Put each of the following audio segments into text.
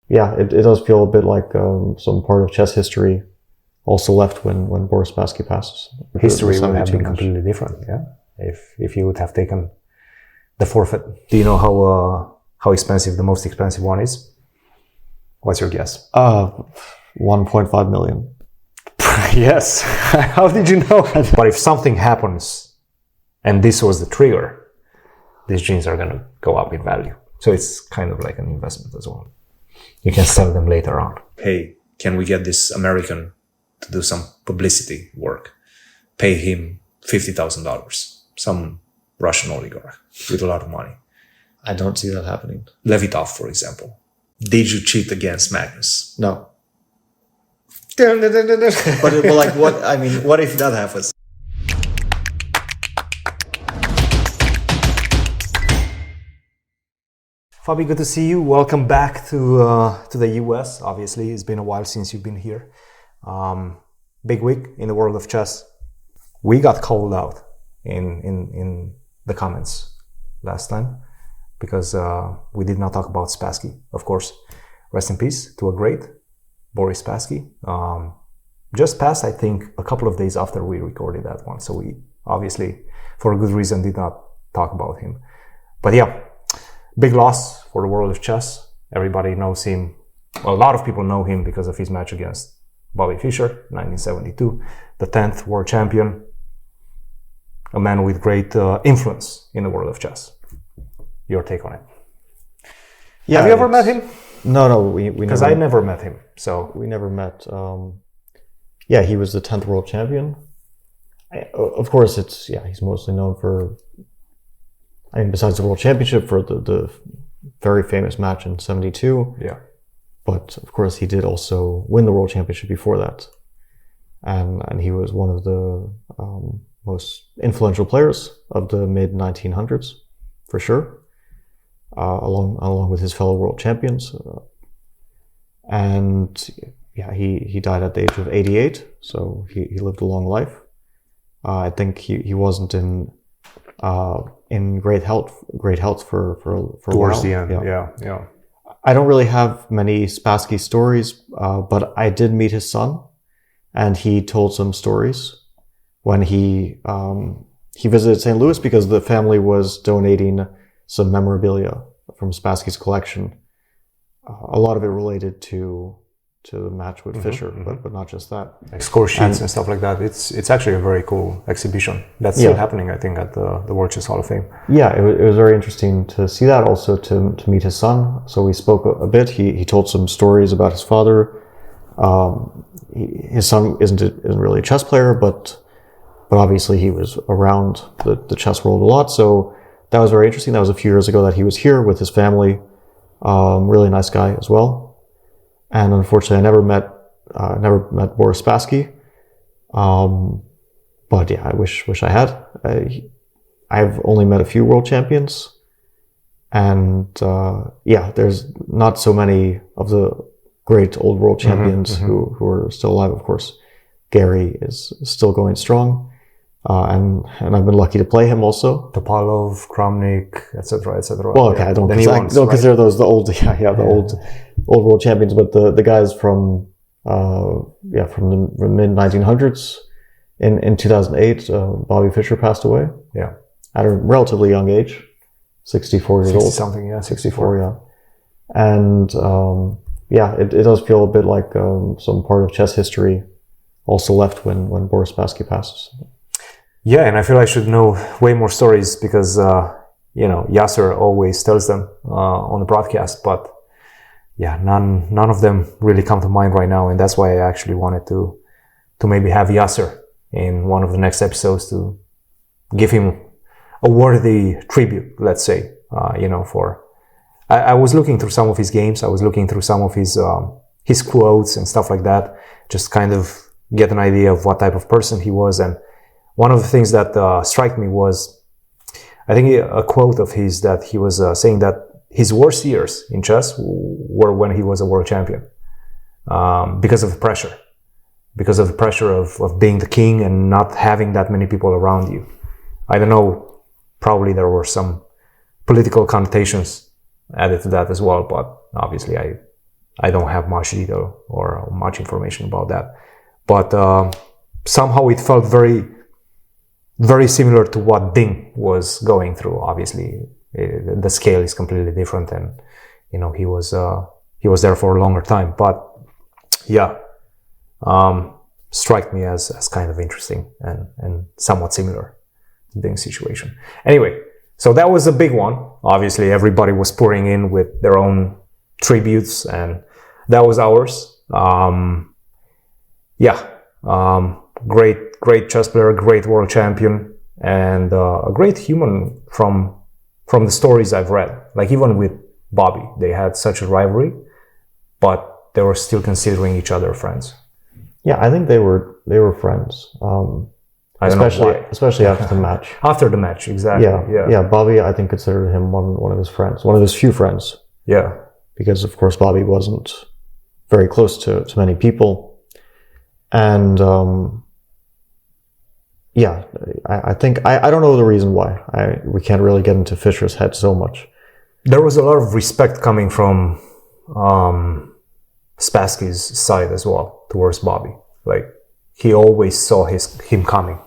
yeah, it does feel a bit like some part of chess history also left when Boris Spassky passes. History would have been completely different, yeah, if you would have taken the forfeit. Do you know how expensive the most expensive one is? What's your guess? 1.5 million. Yes. How did you know? But if something happens, and this was the trigger, these jeans are going to go up in value. So it's kind of like an investment as well. You can sell them later on. Hey, can we get this American to do some publicity work? Pay him $50,000. Some Russian oligarch with a lot of money. I don't see that happening. Levitov, for example. Did you cheat against Magnus? No. But like, what? I mean, what if that happens? Fabi, good to see you. Welcome back to the US. Obviously, it's been a while since you've been here. Big week in the world of chess. We got called out in the comments last time because we did not talk about Spassky, of course. Rest in peace to a great, Boris Spassky. Just passed, I think, a couple of days after we recorded that one. So we obviously, for a good reason, did not talk about him. But yeah, big loss for the world of chess. Everybody knows him. Well, a lot of people know him because of his match against Bobby Fischer, 1972, the 10th world champion, a man with great influence in the world of chess. Your take on it? Yeah, have you ever met him? No, we because I never met him. So we never met. Yeah, he was the 10th world champion. Of course, he's mostly known for, I mean, besides the world championship, for the very famous match in '72. Yeah. But of course, he did also win the world championship before that, and he was one of the most influential players of the mid 1900s, for sure, along with his fellow world champions. And yeah, he died at the age of 88, so he lived a long life. I think he wasn't in great health for a towards while. the end. Yeah. I don't really have many Spassky stories, but I did meet his son, and he told some stories when he visited St. Louis because the family was donating some memorabilia from Spassky's collection. A lot of it related to the match with Fischer, but not just that. Like score sheets and stuff like that. It's actually a very cool exhibition that's still happening, I think, at the World Chess Hall of Fame. Yeah, it was very interesting to see that, also to meet his son. So we spoke a bit. He told some stories about his father. His son isn't really a chess player, but obviously he was around the chess world a lot. So that was very interesting. That was a few years ago that he was here with his family. Really nice guy as well. And unfortunately, I never met Boris Spassky. But yeah, I wish I had. I've only met a few world champions, and there's not so many of the great old world champions who are still alive. Of course, Gary is still going strong, and I've been lucky to play him also. Topalov, Kramnik, etc., etc. Well, okay, I don't consider those the old, old world champions, but the guys from the mid 1900s. In 2008, Bobby Fischer passed away. Yeah, at a relatively young age, 64 years old. Something, yeah, 64. Yeah, and it does feel a bit like some part of chess history also left when Boris Spassky passes. Yeah, and I feel I should know way more stories because Yasser always tells them on the broadcast, but yeah, none of them really come to mind right now, and that's why I actually wanted to maybe have Yasser in one of the next episodes to give him a worthy tribute, let's say, I was looking through some of his games. I was looking through some of his quotes and stuff like that, just kind of get an idea of what type of person he was. And one of the things that struck me was, I think a quote of his that he was saying that his worst years in chess were when he was a world champion, because of the pressure. Because of the pressure of being the king and not having that many people around you. I don't know, probably there were some political connotations added to that as well, but obviously I I don't have much detail or much information about that. But somehow it felt very, very similar to what Ding was going through. Obviously, the scale is completely different, and he was there for a longer time. But yeah, struck me as kind of interesting and somewhat similar to Ding's situation. Anyway, so that was a big one. Obviously, everybody was pouring in with their own tributes, and that was ours. Great chess player, great world champion, and a great human from the stories I've read. Like even with Bobby, they had such a rivalry, but they were still considering each other friends. Yeah, I think they were friends. Especially after the match. After the match, exactly. Yeah. Bobby, I think, considered him one of his friends, one of his few friends. Yeah. Because of course Bobby wasn't very close to many people, and I think I don't know the reason why. We can't really get into Fischer's head so much. There was a lot of respect coming from Spassky's side as well towards Bobby. Like he always saw him coming.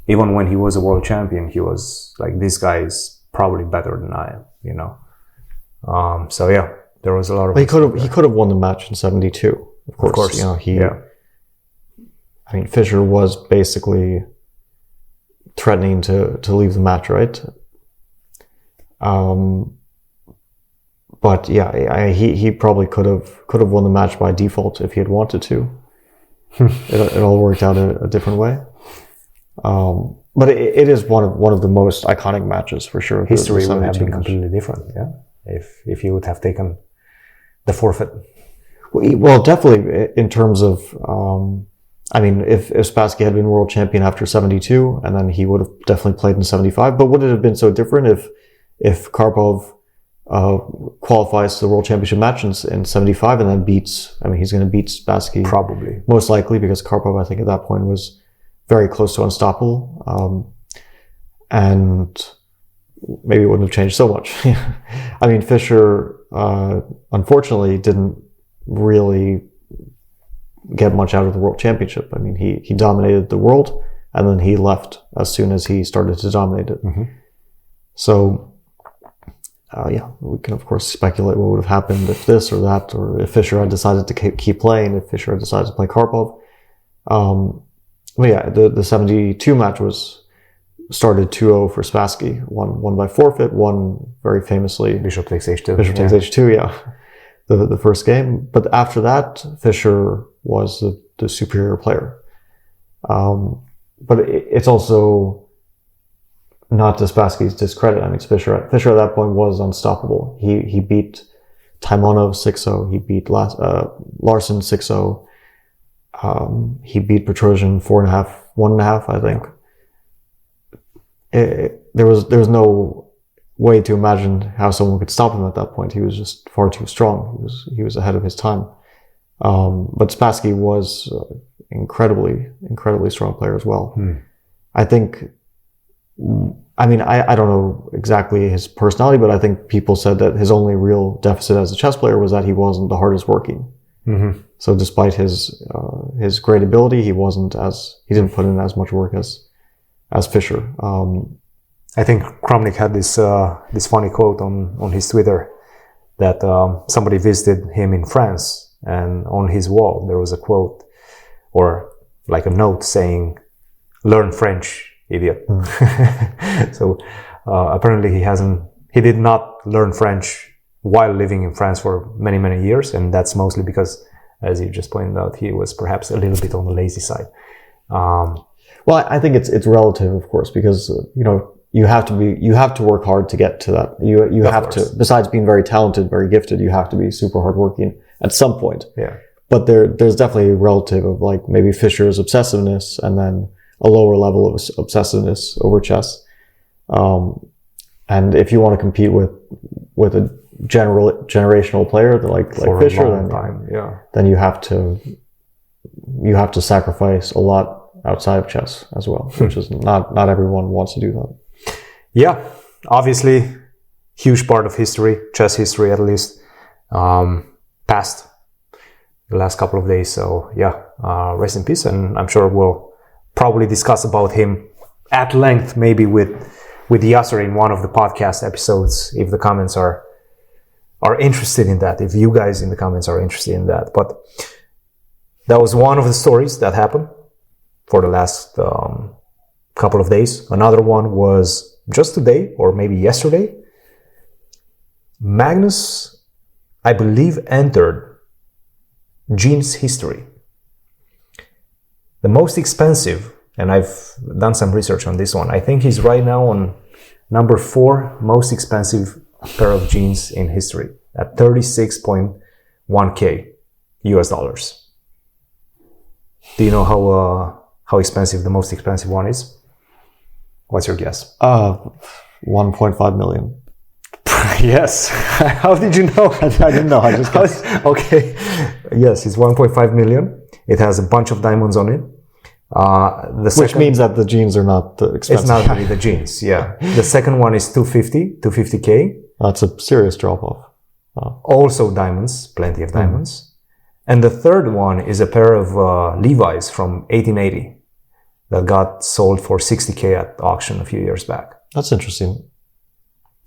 Even when he was a world champion, he was like, this guy is probably better than I am, So yeah, there was a lot of. He could have won the match in 72. Of course. I mean, Fischer was basically threatening to leave the match, right? But yeah, he probably could have won the match by default if he had wanted to. It all worked out a different way. But it is one of the most iconic matches for sure. History would have been completely different, yeah. If he would have taken the forfeit. Well, definitely in terms of, I mean, if Spassky had been world champion after 72, and then he would have definitely played in 75. But would it have been so different if Karpov qualifies to the world championship match in 75 and then beats? I mean, he's going to beat Spassky probably, most likely, because Karpov, I think, at that point was very close to unstoppable, and maybe it wouldn't have changed so much. I mean, Fischer unfortunately didn't really get much out of the world championship. I mean, he dominated the world, and then he left as soon as he started to dominate it. Mm-hmm. So we can of course speculate what would have happened if this or that, or if Fischer had decided to keep playing, if Fischer had decided to play Karpov. But yeah, the 72 match was started 2-0 for Spassky, won by forfeit, won very famously. Bishop takes H2. Bishop takes H2, yeah. The first game. But after that, Fischer was the superior player. But it's also not to Spassky's discredit. I mean, Fischer at that point was unstoppable. He beat Taimonov 6-0. He beat Larsen 6-0. He beat Petrosian 1.5, I think. There was no way to imagine how someone could stop him at that point. He was just far too strong. He was ahead of his time. But Spassky was incredibly strong player as well. I think, I mean, I don't know exactly his personality, but I think people said that his only real deficit as a chess player was that he wasn't the hardest working. Mm-hmm. So despite his great ability, he didn't put in as much work as Fischer. I think Kramnik had this funny quote on his Twitter that somebody visited him in France, and on his wall there was a quote or like a note saying, "Learn French, idiot." So apparently he did not learn French while living in France for many years, and that's mostly because, as you just pointed out, he was perhaps a little bit on the lazy side. Well, I think it's relative, of course, because you have to work hard to get to that. You have to, besides being very talented, very gifted, you have to be super hardworking at some point. Yeah. But there's definitely a relative of like maybe Fischer's obsessiveness and then a lower level of obsessiveness over chess. And if you want to compete with a generational player like Fischer, then you have to sacrifice a lot outside of chess as well, which is not everyone wants to do that. Yeah, obviously, huge part of history, chess history at least, passed the last couple of days. So yeah, rest in peace. And I'm sure we'll probably discuss about him at length, maybe with Yasser in one of the podcast episodes, if the comments are interested in that, if you guys in the comments are interested in that. But that was one of the stories that happened for the last couple of days. Another one was just today, or maybe yesterday. Magnus, I believe, entered jeans history. The most expensive, and I've done some research on this one, I think he's right now on number 4 most expensive pair of jeans in history at 36.1K US dollars. Do you know how expensive the most expensive one is? What's your guess? 1.5 million. Yes. How did you know? I didn't know. I just guessed. Okay. Yes, it's 1.5 million. It has a bunch of diamonds on it. Which means that the jeans are not expensive. It's not really the jeans, yeah. The second one is 250K. That's a serious drop-off. Wow. Also diamonds, plenty of diamonds. And the third one is a pair of Levi's from 1880 that got sold for 60K at auction a few years back. That's interesting.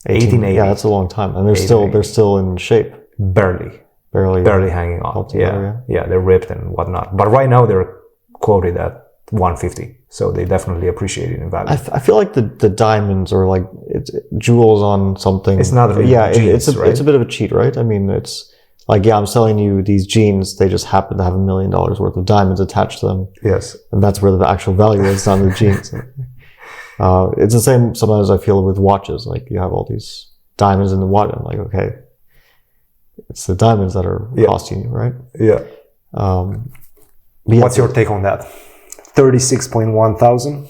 1880. Yeah, that's a long time, and they're still in shape. Barely hanging on. Together, yeah, they're ripped and whatnot. But right now they're quoted at 150, so they definitely appreciate it in value. I feel like the diamonds are like jewels on something. It's not really jeans, it's a bit of a cheat, right? I mean, it's like, yeah, I'm selling you these jeans. They just happen to have $1 million worth of diamonds attached to them. Yes, and that's where the actual value is on the jeans. It's the same sometimes I feel with watches. Like you have all these diamonds in the watch. I'm like, okay, it's the diamonds that are costing you, right? Yeah. What's your take on that? 36.1 thousand?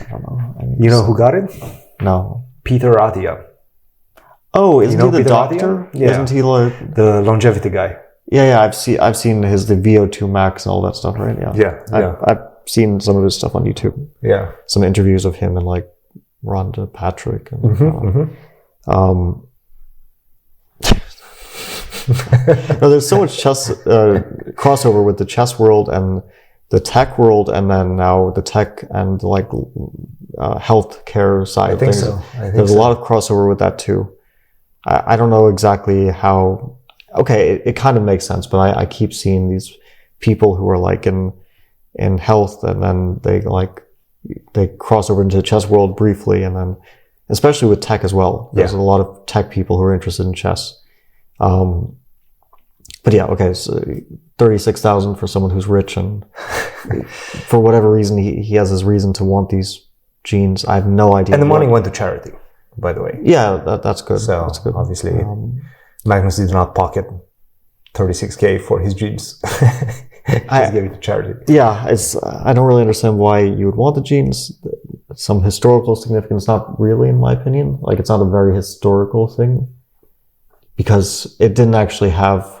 I don't know. You know who got it? No. Peter Attia. Oh, isn't he the Peter doctor? Attia? Yeah. Isn't he like the longevity guy? Yeah. I've seen the VO2 Max and all that stuff, right? Yeah. I've seen some of his stuff on YouTube. Yeah. Some interviews of him and like Rhonda Patrick. And, there's so much chess crossover with the chess world and the tech world, and then now the tech and like health care side of things. There's a lot of crossover with that too. I don't know exactly how. Okay, it kind of makes sense, but I keep seeing these people who are like in health, and then they cross over into the chess world briefly, and then especially with tech as well. There's a lot of tech people who are interested in chess. But yeah, okay, so 36,000 for someone who's rich, and for whatever reason he has his reason to want these jeans. I have no idea. And the money went to charity, by the way. Yeah, that's good. So that's good. Obviously, Magnus did not pocket 36K for his jeans. Just gave it to charity. Yeah, I don't really understand why you would want the jeans. Some historical significance, not really, in my opinion. Like, it's not a very historical thing, because it didn't actually have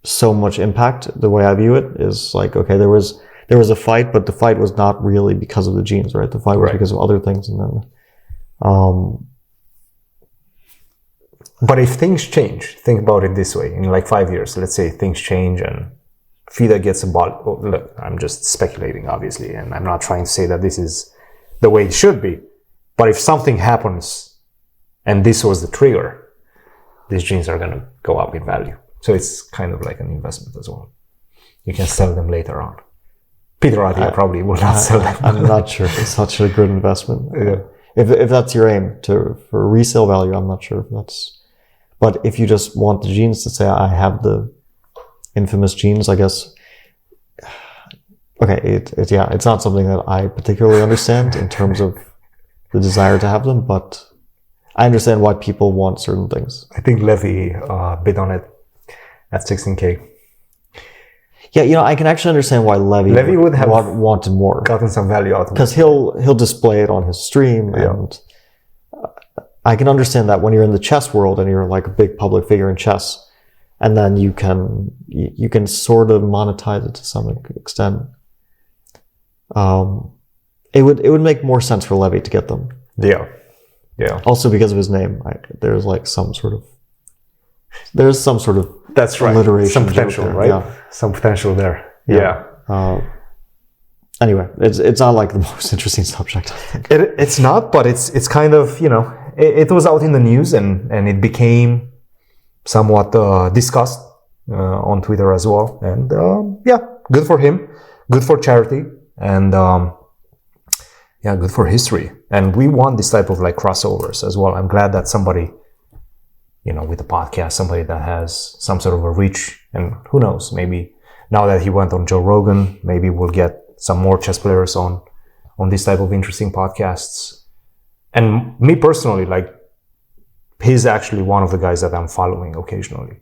so much impact. The way I view it is like, okay, there was a fight, but the fight was not really because of the jeans, right? The fight was because of other things, and then but if things change, think about it this way: in like 5 years, let's say things change and FIDE gets abolished. Oh, look, I'm just speculating, obviously, and I'm not trying to say that this is the way it should be. But if something happens and this was the trigger, these jeans are going to go up in value. So it's kind of like an investment as well. You can sell them later on. Peter Attia probably will not sell them. I'm not sure if it's such a good investment. Yeah. If that's your aim for resale value, I'm not sure if that's. But if you just want the jeans to say, I have the infamous jeans, I guess. Okay, it's not something that I particularly understand in terms of the desire to have them, but I understand why people want certain things. I think Levy bid on it at 16K. Yeah, I can actually understand why Levy would have wanted more, gotten some value out of it, because he'll display it on his stream, and I can understand that when you're in the chess world and you're like a big public figure in chess, and then you can sort of monetize it to some extent. It would make more sense for Levy to get them. Yeah. Also because of his name, there's like some sort of There's some sort of That's right. alliteration Some potential, there, right? yeah. Some potential there. Yeah. Anyway, it's not like the most interesting subject, I think. It's not, but it's kind of, it was out in the news and it became somewhat discussed on Twitter as well. And good for him, good for charity, and good for history. And we want this type of like crossovers as well. I'm glad that somebody, with the podcast, somebody that has some sort of a reach, and who knows, maybe now that he went on Joe Rogan, maybe we'll get some more chess players on this type of interesting podcasts. And me personally, like, he's actually one of the guys that I'm following occasionally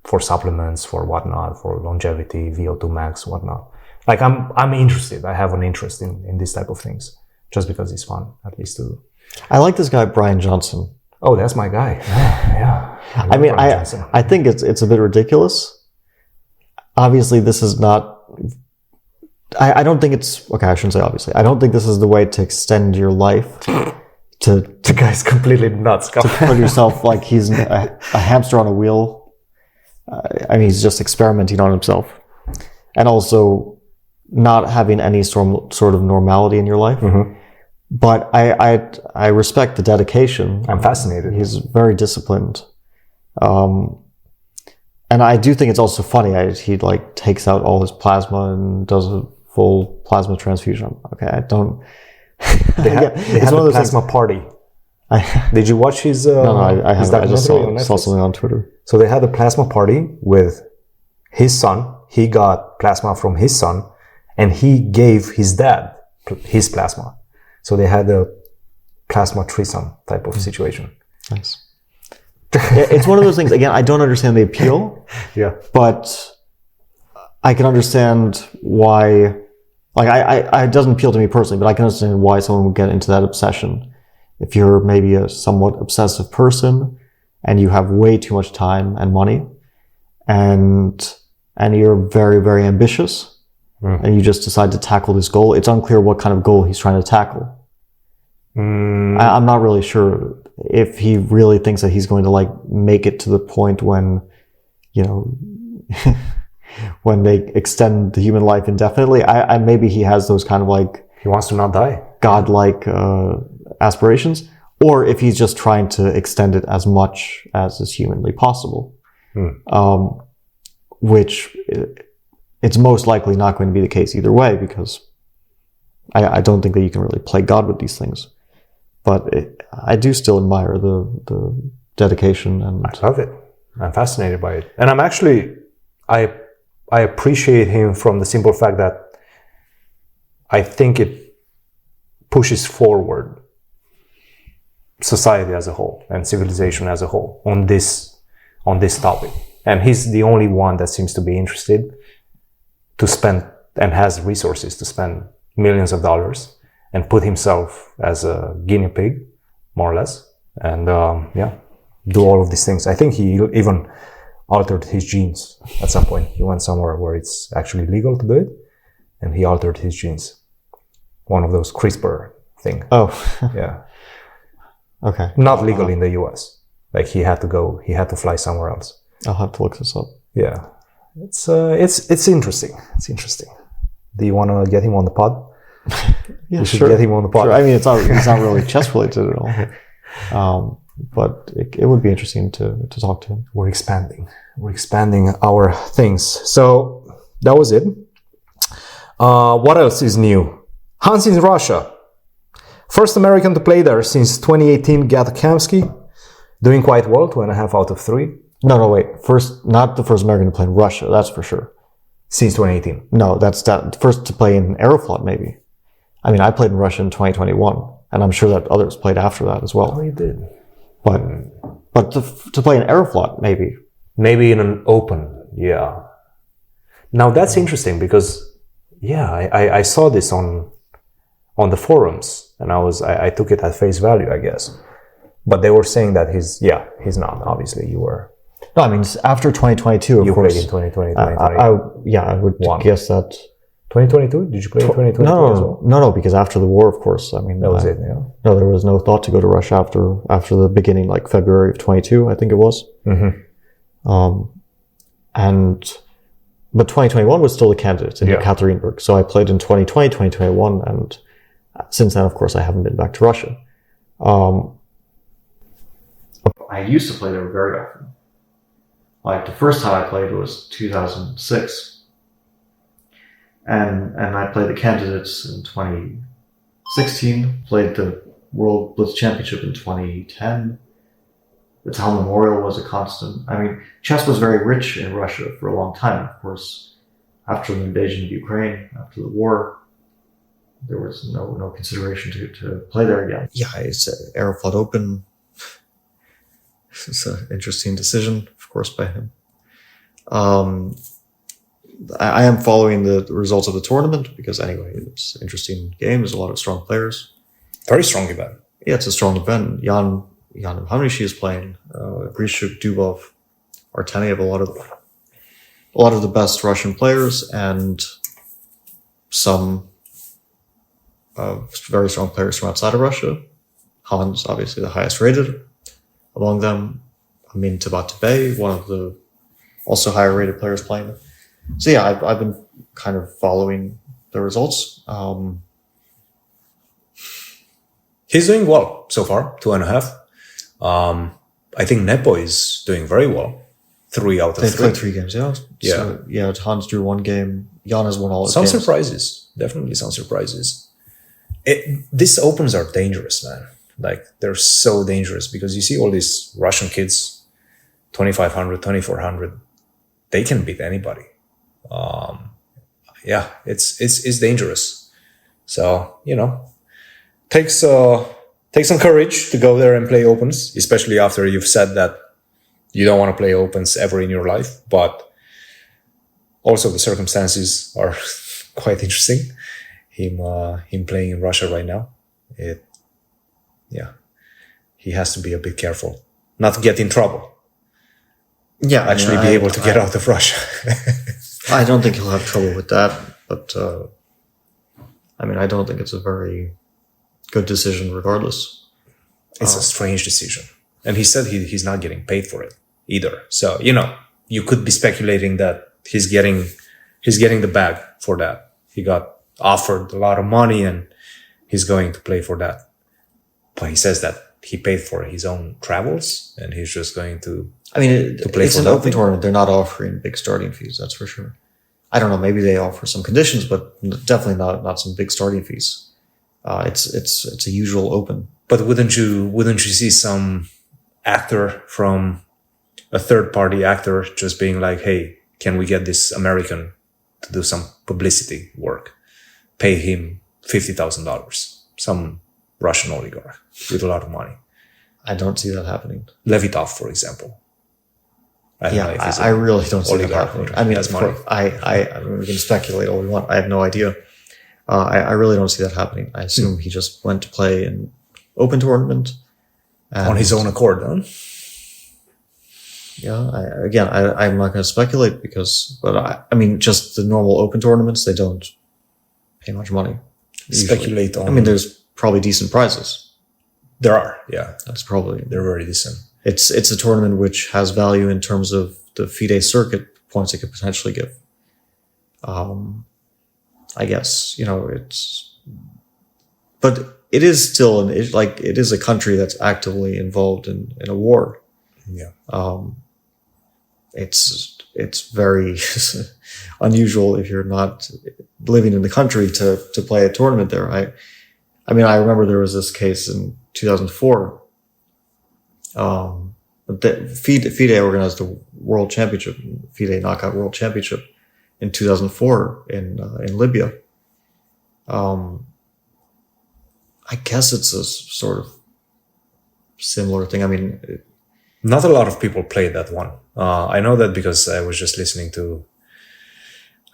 for supplements, for whatnot, for longevity, VO2 max, whatnot. Like, I'm interested. I have an interest in this type of things just because it's fun, at least to do. I like this guy, Brian Johnson. Oh, that's my guy. Yeah. I think it's a bit ridiculous. Obviously, this is not... I don't think it's... Okay, I shouldn't say obviously. I don't think this is the way to extend your life. The guy's completely nuts. To put yourself like he's a hamster on a wheel. He's just experimenting on himself. And also not having any sort of normality in your life. Mm-hmm. But I respect the dedication. I'm fascinated. He's very disciplined. And I do think it's also funny. He like takes out all his plasma and does a full plasma transfusion. Okay, I don't... They had a plasma party. Did you watch his No, I haven't. I just saw Netflix? something on Twitter. So they had a plasma party with his son. He got plasma from his son, and he gave his dad his plasma. So they had a plasma threesome type of situation. Nice. It's one of those things, again, I don't understand the appeal. Yeah. But I can understand why, it doesn't appeal to me personally, but I can understand why someone would get into that obsession. If you're maybe a somewhat obsessive person and you have way too much time and money and you're very, very ambitious and you just decide to tackle this goal, it's unclear what kind of goal he's trying to tackle. I'm not really sure if he really thinks that he's going to like make it to the point when, when they extend the human life indefinitely. I maybe he has those kind of like... He wants to not die. Godlike aspirations. Or if he's just trying to extend it as much as is humanly possible. Which it's most likely not going to be the case either way, because I don't think that you can really play God with these things. But I do still admire the dedication, and I love it. I'm fascinated by it, and I appreciate him from the simple fact that I think it pushes forward society as a whole and civilization as a whole on this topic. And he's the only one that seems to be interested to spend and has resources to spend millions of dollars and put himself as a guinea pig, more or less, and do all of these things. I think he even altered his genes at some point. He went somewhere where it's actually legal to do it, and he altered his genes. One of those CRISPR thing. Oh. Yeah. Okay. Not legal in the US. Like he had to fly somewhere else. I'll have to look this up. Yeah. It's interesting. It's interesting. Do you want to get him on the pod? Yeah, we should get him on the pod. Sure. I mean, it's not really chess related at all. But it would be interesting to talk to him. We're expanding our things. So that was it. What else is new? Hans in Russia. First American to play there since 2018, Gatakamsky. Doing quite well, 2.5 out of 3. No, wait. Not the first American to play in Russia, that's for sure. Since 2018? No, that's first to play in Aeroflot, maybe. I mean, I played in Russia in 2021, and I'm sure that others played after that as well. Oh, you did. But to play in Aeroflot, maybe. Maybe in an Open, yeah. Now that's interesting because, I saw this on the forums, and I took it at face value, I guess. But they were saying that he's not. Obviously, you were. No, I mean, after 2022, of course. You played in 2020, I would guess that 2022? Did you play in 2022 as well? No, because after the war, of course. I mean, That was it, yeah. No, there was no thought to go to Russia after the beginning, like February of 22, I think it was. But 2021 was still a candidate in Ekaterinburg. So I played in 2020, 2021, and since then, of course, I haven't been back to Russia. I used to play there very often. Like the first time I played was 2006. And I played the candidates in 2016, played the World Blitz Championship in 2010. The town memorial was a constant. I mean, chess was very rich in Russia for a long time. Of course, after the invasion of Ukraine, after the war, there was no consideration to play there again. Yeah, it's Aeroflot Open. It's an interesting decision, of course, by him. I am following the results of the tournament because anyway, it's an interesting game. There's a lot of strong players. Very strong event. Yeah, it's a strong event. Jan Hamrishi is playing. Grishuk, Dubov, Arteniev, a lot of the best Russian players, and some very strong players from outside of Russia. Hans, obviously the highest rated among them. Amin Tabatabey, one of the also higher rated players playing. So yeah, I've been kind of following the results. He's doing well so far, 2.5. I think Nepo is doing very well. 3 out of 3. They've played 3 games, yeah. Yeah. So, yeah, Hans drew 1 game. Jan has won all his Some games. surprises. Definitely some surprises. These opens are dangerous, man. Like, they're so dangerous because you see all these Russian kids, 2,500, 2,400. They can beat anybody. Yeah, it's dangerous. So, takes some courage to go there and play opens, especially after you've said that you don't want to play opens ever in your life. But also the circumstances are quite interesting. Him playing in Russia right now. He has to be a bit careful not to get in trouble. Yeah, Actually be able to get out of Russia. I don't think he'll have trouble with that, but I don't think it's a very good decision regardless. It's a strange decision. And he said he's not getting paid for it either. So, you could be speculating that he's getting the bag for that. He got offered a lot of money and he's going to play for that. But he says that he paid for his own travels and he's just going to play it's for an nothing. open tournament. They're not offering big starting fees, that's for sure. I don't know, maybe they offer some conditions, but definitely not some big starting fees. It's a usual open. But wouldn't you see some actor from a third party actor just being like, hey, can we get this American to do some publicity work? Pay him $50,000. Some Russian oligarch with a lot of money. I don't see that happening. Levitov, for example. I really don't see that happening. Money. We can speculate all we want. I have no idea. I really don't see that happening. I assume he just went to play an open tournament. On his own accord, huh? Yeah, I'm not going to speculate just the normal open tournaments, they don't pay much money. Speculate on. There's probably decent prizes. There are, yeah. They're very decent. It's a tournament which has value in terms of the FIDE circuit points it could potentially give. I guess, but it is still it is a country that's actively involved in a war. Yeah. It's very unusual if you're not living in the country to play a tournament there. I remember there was this case in 2004. FIDE organized the World Championship, FIDE Knockout World Championship in 2004 in Libya. I guess it's a sort of similar thing. Not a lot of people played that one. I know that because I was just listening to,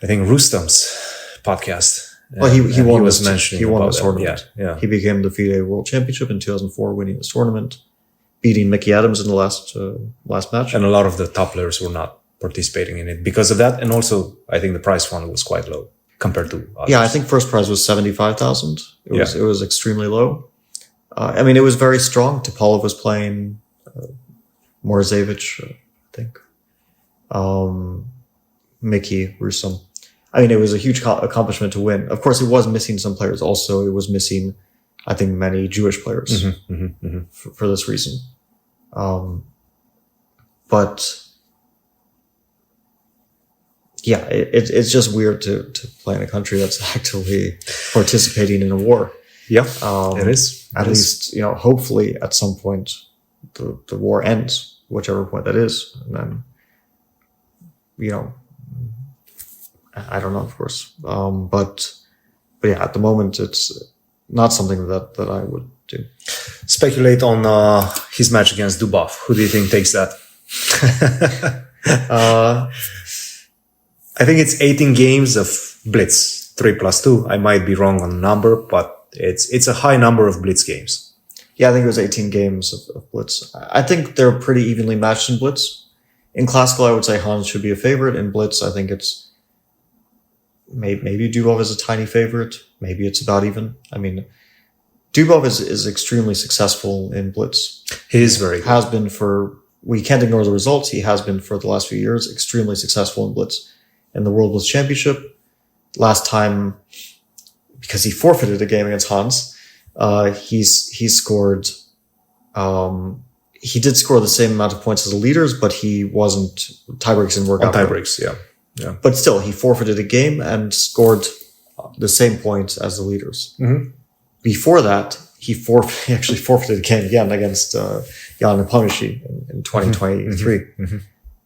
I think, Rustam's podcast. Well, he won was this, mentioning he won about this that. tournament. Yeah. He became the FIDE World Championship in 2004, winning this tournament, beating Mickey Adams in the last match. And a lot of the top players were not participating in it because of that. And also, I think the prize fund was quite low. compared to others. Yeah, I think first prize was 75,000. It was extremely low. I mean, it was very strong. Topalov was playing, Morozevich, I think, Mickey, Rusum. I mean, it was a huge accomplishment to win. Of course, it was missing some players. Also, it was missing, I think, many Jewish players for this reason. But yeah, it's just weird to play in a country that's actively participating in a war. Yeah, it is. At least, hopefully at some point the war ends, whichever point that is. And then, I don't know, of course. But yeah, at the moment, it's not something that I would do. Speculate on his match against Dubov. Who do you think takes that? I think it's 18 games of blitz, 3+2. I might be wrong on the number, but it's a high number of blitz games. Yeah, I think it was 18 games of blitz. I think they're pretty evenly matched in blitz. In classical, I would say Hans should be a favorite. In blitz, I think it's maybe Dubov is a tiny favorite. Maybe it's about even. I mean, Dubov is extremely successful in blitz. He is very good. Has been we can't ignore the results. He has been for the last few years extremely successful in blitz. In the World Blitz Championship, last time, because he forfeited a game against Hans, he scored, he did score the same amount of points as the leaders, but he wasn't, tiebreaks didn't work out. Tiebreaks, yeah. But still, he forfeited a game and scored the same points as the leaders. Mm-hmm. Before that, he actually forfeited a game again against Jan Nepomniachtchi in 2023. Mm-hmm.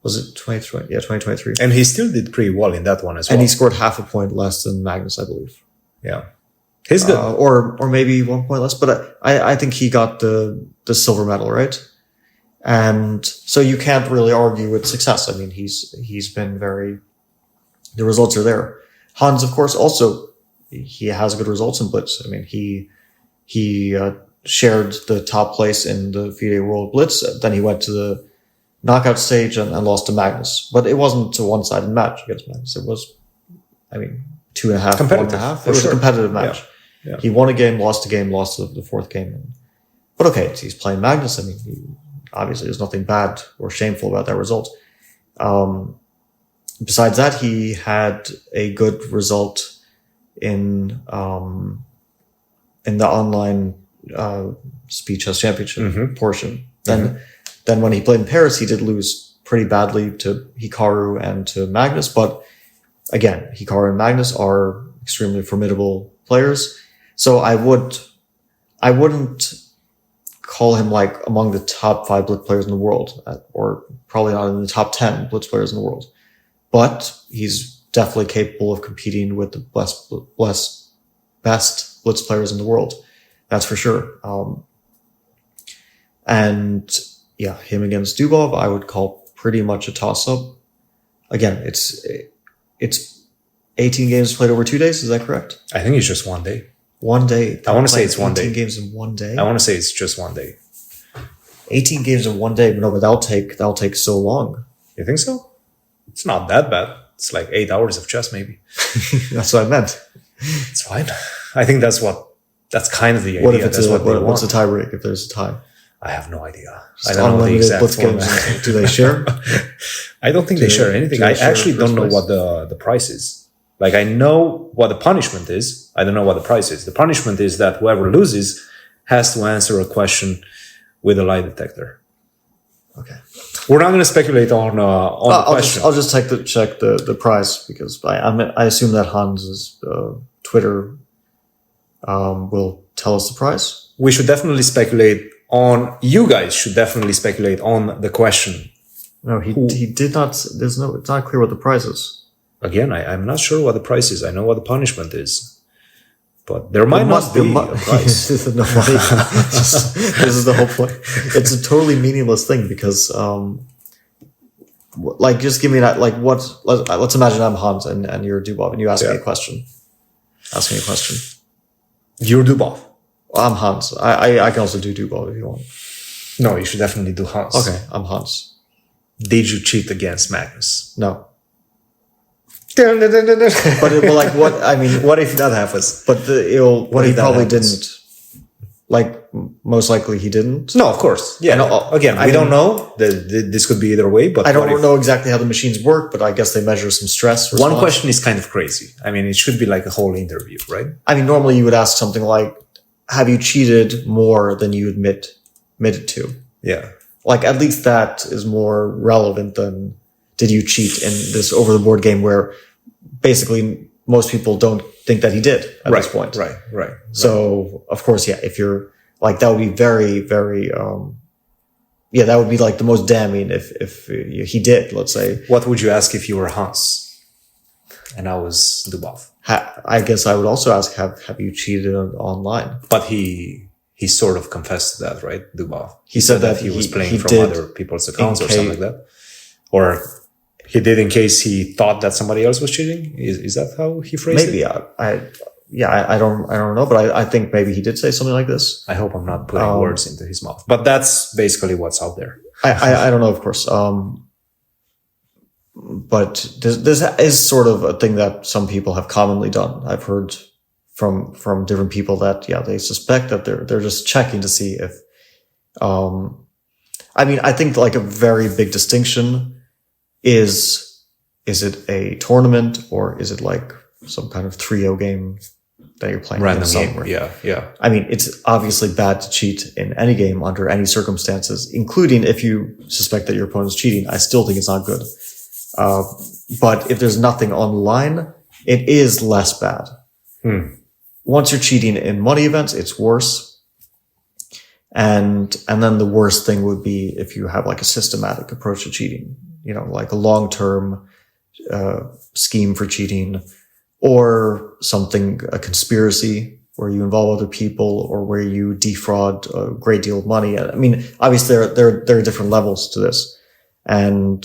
Was it 2020? Yeah, 2023. And he still did pretty well in that one as well. And he scored half a point less than Magnus, I believe. Yeah. He's good. Or maybe 1 point less, but I think he got the silver medal, right? And so you can't really argue with success. I mean, he's been the results are there. Hans, of course, also, he has good results in blitz. I mean, he shared the top place in the FIDE World Blitz. Then he went to the knockout stage and lost to Magnus. But it wasn't a one-sided match against Magnus. It was, 2.5, 1.5. It was a competitive match. Yeah. He won a game, lost the fourth game. But okay, he's playing Magnus. I mean, obviously there's nothing bad or shameful about that result. Besides that, he had a good result in the online Speed Chess Championship portion. Then when he played in Paris, he did lose pretty badly to Hikaru and to Magnus. But again, Hikaru and Magnus are extremely formidable players. So I wouldn't call him like among the top 5 blitz players in the world, or probably not in the top 10 blitz players in the world. But he's definitely capable of competing with the best blitz players in the world. That's for sure. And yeah, him against Dubov, I would call pretty much a toss-up. Again, it's 18 games played over 2 days. Is that correct? I think it's just 1 day. 1 day. I want to say it's 1 day. 18 games in 1 day. I want to say it's just 1 day. 18 games in 1 day. No, but that'll take so long. You think so? It's not that bad. It's like 8 hours of chess, maybe. That's what I meant. It's fine. I think that's kind of the idea. What if it's what's the tie break if there's a tie? I have no idea. I don't know the exact games. Do they share? I don't think they share anything. I actually don't know what the price is. Like, I know what the punishment is. I don't know what the price is. The punishment is that whoever loses has to answer a question with a lie detector. Okay. We're not going to speculate on the question. I'll just check the price, because I assume that Hans's Twitter will tell us the price. We should definitely speculate on. You guys should definitely speculate on the question. No, he did not. It's not clear what the price is. Again, I'm not sure what the price is. I know what the punishment is, but there might not be a price. This is the whole point. It's a totally meaningless thing, because, just give me that. Like, let's imagine I'm Hans and you're Dubov, and you ask me a question. Ask me a question. You're Dubov. I'm Hans. I can also do Dubov if you want. No, you should definitely do Hans. Okay, I'm Hans. Did you cheat against Magnus? No. But it will like what I mean. What if that happens? But he probably didn't. Like most likely he didn't. No, of course. Yeah. Again, we don't know. This could be either way. But I don't know exactly how the machines work. But I guess they measure some stress response. One question is kind of crazy. I mean, it should be like a whole interview, right? I mean, normally you would ask something like, "Have you cheated more than you admitted to?" Yeah. Like at least that is more relevant than did you cheat in this over the board game where basically most people don't think that he did at this point. Right. So of course, yeah, if you're like, that would be very, very, that would be like the most damning if he did, let's say. What would you ask if you were Hans and I was Dubov? I guess I would also ask, have you cheated online? But he sort of confessed to that, right? Dubov. He said that he was playing from other people's accounts or something like that. Or he did in case he thought that somebody else was cheating. Is that how he phrased it? Maybe. I don't know, but I think maybe he did say something like this. I hope I'm not putting words into his mouth, but that's basically what's out there. I don't know, of course. But this is sort of a thing that some people have commonly done. I've heard from different people that, they suspect that they're just checking to see if, I mean, I think like a very big distinction is it a tournament or is it like some kind of 3-0 game that you're playing? Random game. Yeah. I mean, it's obviously bad to cheat in any game under any circumstances, including if you suspect that your opponent's cheating. I still think it's not good. But if there's nothing on the line, it is less bad. Once you're cheating in money events, it's worse. And then the worst thing would be if you have like a systematic approach to cheating, like a long-term scheme for cheating, or a conspiracy where you involve other people or where you defraud a great deal of money. I mean, obviously there are different levels to this, and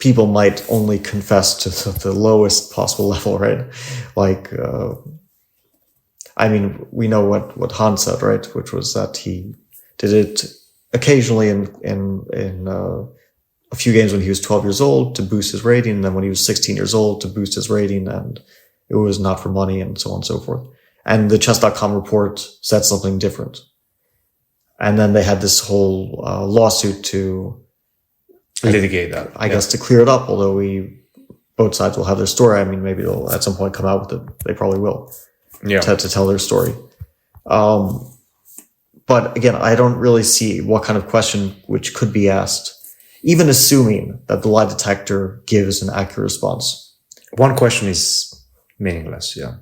people might only confess to the lowest possible level, right? Like, I mean, we know what Hans said, right? Which was that he did it occasionally in a few games when he was 12 years old to boost his rating, and then when he was 16 years old to boost his rating, and it was not for money, and so on and so forth. And the chess.com report said something different. And then they had this whole lawsuit to litigate that. I guess to clear it up, although both sides will have their story. I mean, maybe they'll at some point come out with it. They probably will. Yeah. To tell their story. But again, I don't really see what kind of question which could be asked, even assuming that the lie detector gives an accurate response. One question is meaningless. Yeah.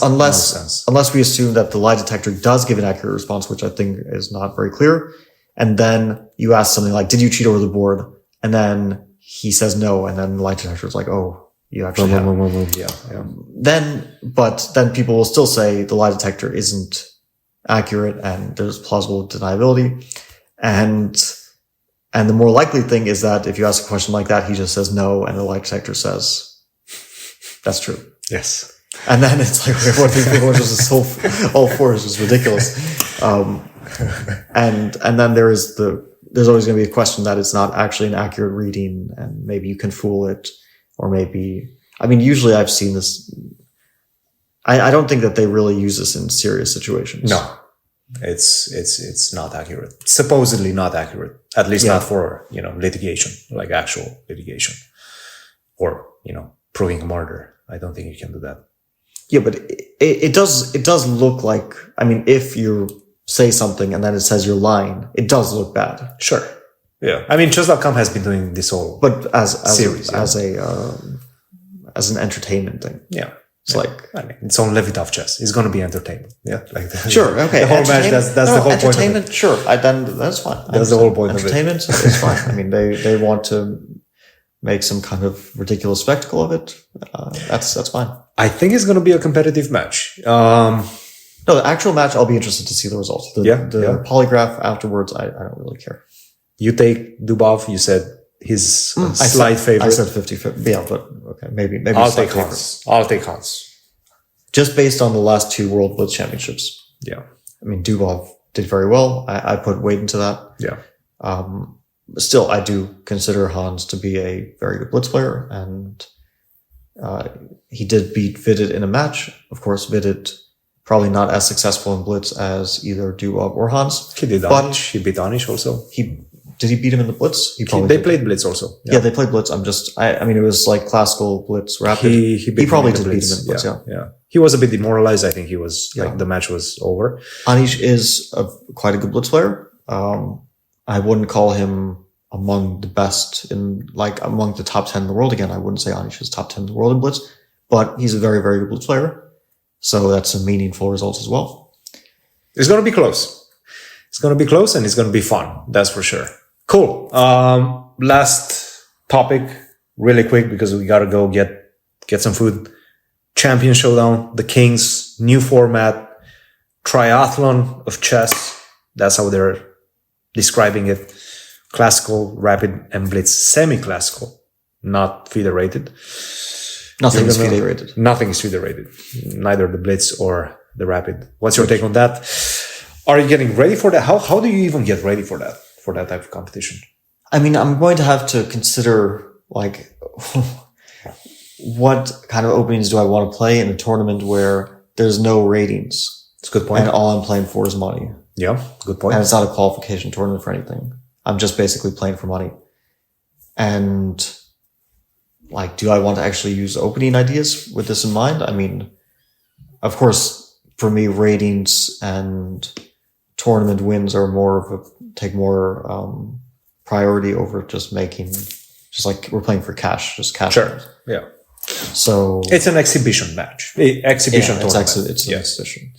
Unless we assume that the lie detector does give an accurate response, which I think is not very clear. And then you ask something like, did you cheat over the board? And then he says no. And then the lie detector is like, oh, you actually have. Yeah. Then people will still say the lie detector isn't accurate and there's plausible deniability. And the more likely thing is that if you ask a question like that, he just says no, and the lie detector says, that's true. Yes. And then it's like, what do you think? What is this all four is just ridiculous. And then there's always going to be a question that it's not actually an accurate reading, and maybe you can fool it, or maybe, I mean, usually I've seen this. I don't think that they really use this in serious situations. No. It's not accurate. Supposedly not accurate. At least not for, litigation, like actual litigation. Or, proving a murder. I don't think you can do that. Yeah, but it does look like, I mean, if you say something and then it says you're lying, it does look bad. Sure. Yeah. I mean, chess.com has been doing this whole series as an entertainment thing. Yeah. It's like, I mean, it's on Levitov chess. It's going to be entertainment. Yeah. Like sure. Okay. The whole match. That's the whole point of it. Entertainment. Sure. Then that's fine. That's the whole point of it. Entertainment is fine. I mean, they want to make some kind of ridiculous spectacle of it. That's fine. I think it's going to be a competitive match. No, the actual match, I'll be interested to see the results. The polygraph afterwards, I don't really care. You take Dubov. You said his slight favorite. I said 50-50. Yeah, but okay, maybe I'll take Hans. I'll take Hans. Just based on the last two World Blitz Championships. Yeah. I mean, Dubov did very well. I put weight into that. Yeah. still, I do consider Hans to be a very good blitz player, and he did beat Vidit in a match. Of course, Vidit probably not as successful in blitz as either Dubov or Hans. He did Anish. He beat Anish also. Did he beat him in the blitz? They played blitz also. Yeah, they played blitz. I mean, it was like classical blitz rapid. He probably did beat him in blitz. Yeah. He was a bit demoralized. I think he was like the match was over. Anish is quite a good blitz player. I wouldn't call him among the best among the top 10 in the world. Again, I wouldn't say Anish is top 10 in the world in blitz, but he's a very, very good blitz player. So that's a meaningful result as well. It's going to be close. It's going to be close and it's going to be fun. That's for sure. Cool. Last topic, really quick, because we got to go get some food. Champion Showdown, the Kings, new format, triathlon of chess. That's how they're describing it. Classical, rapid, and blitz. Semi-classical, not federated. Nothing is federated. Nothing is federated. Neither the blitz or the rapid. What's your take on that? Are you getting ready for that? How do you even get ready for that type of competition? I mean, I'm going to have to consider like what kind of openings do I want to play in a tournament where there's no ratings. It's a good point. And all I'm playing for is money. Yeah, good point. And it's not a qualification tournament for anything. I'm just basically playing for money. And like, do I want to actually use opening ideas with this in mind? I mean, of course, for me, ratings and tournament wins are take more priority over just like we're playing for cash, just cash. Sure. Yeah. So it's an exhibition match. Exhibition tournament. It's an exhibition.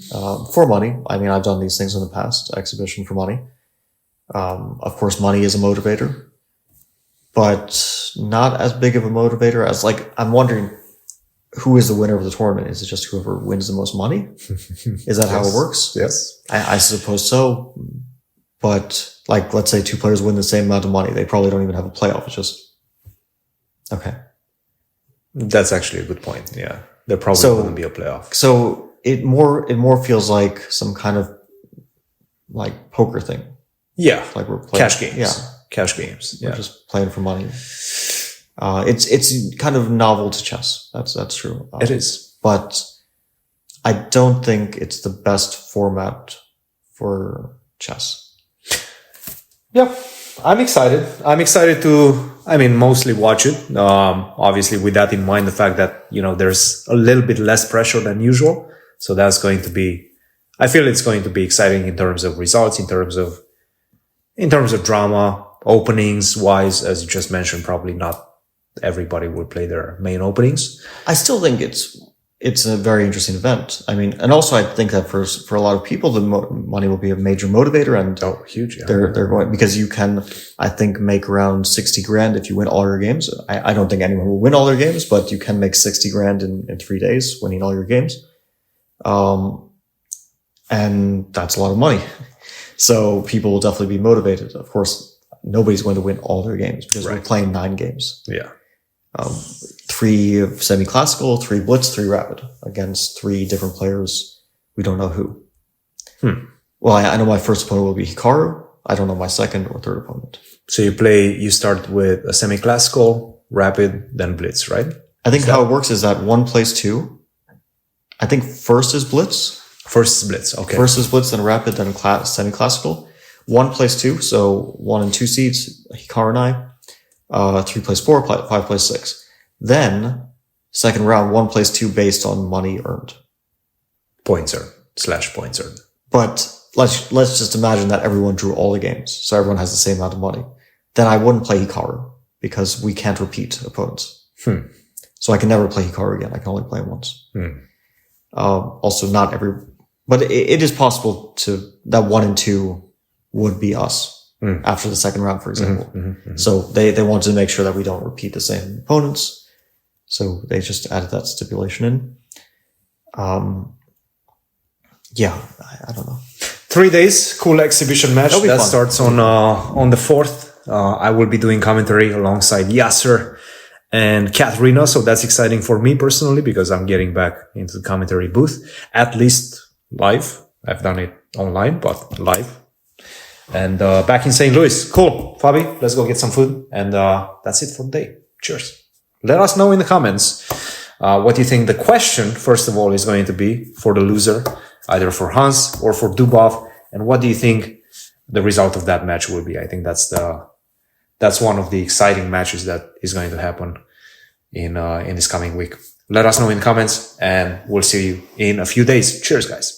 For money. I mean, I've done these things in the past. Exhibition for money. Of course, money is a motivator, but not as big of a motivator as I'm wondering who is the winner of the tournament. Is it just whoever wins the most money? Is that how it works? Yes. I suppose so. But let's say two players win the same amount of money. They probably don't even have a playoff. It's just, okay. That's actually a good point. Yeah. There probably wouldn't be a playoff. So it more feels like some kind of poker thing. Yeah. Like we're playing. Cash games. Yeah. Cash games. Yeah. We're just playing for money. It's kind of novel to chess. That's true. It is. But I don't think it's the best format for chess. Yeah. I'm excited to, mostly watch it. Obviously with that in mind, the fact that, there's a little bit less pressure than usual. So that's going to be, I feel it's going to be exciting in terms of results, in terms of drama, openings wise, as you just mentioned, probably not everybody will play their main openings. I still think it's a very interesting event. I mean, and also I think that for a lot of people, the money will be a major motivator, and huge. Yeah. They're going, because you can, I think, make around 60 grand if you win all your games. I don't think anyone will win all their games, but you can make 60 grand in 3 days winning all your games. And that's a lot of money. So people will definitely be motivated. Of course, nobody's going to win all their games because we're playing 9 games. Yeah. 3 semi-classical, 3 blitz, 3 rapid against 3 different players. We don't know who. Well, I know my first opponent will be Hikaru. I don't know my second or third opponent. So you start with a semi-classical, rapid, then blitz, right? I think how it works is that 1 plays 2. I think first is blitz. First is blitz. Okay. First is blitz, then rapid, then semi-classical. 1 plays 2. So 1 and 2 seeds, Hikaru and I. 3 plays 4, 5 plays 6. Then, second round, 1 plays 2 based on money earned. Points earned / points earned. But let's just imagine that everyone drew all the games, so everyone has the same amount of money. Then I wouldn't play Hikaru because we can't repeat opponents. So I can never play Hikaru again. I can only play him once. Also, not but it is possible that 1 and 2 would be us. After the second round, for example. So they wanted to make sure that we don't repeat the same opponents. So they just added that stipulation in. Yeah, I don't know. 3 days, cool exhibition match. That fun. Starts on the 4th. I will be doing commentary alongside Yasser and Katerina. So that's exciting for me personally because I'm getting back into the commentary booth, at least live. I've done it online, but live. And back in St. Louis. Cool. Fabi, let's go get some food. And that's it for the day. Cheers. Let us know in the comments what you think the question, first of all, is going to be for the loser, either for Hans or for Dubov. And what do you think the result of that match will be? I think that's one of the exciting matches that is going to happen in this coming week. Let us know in the comments, and we'll see you in a few days. Cheers, guys.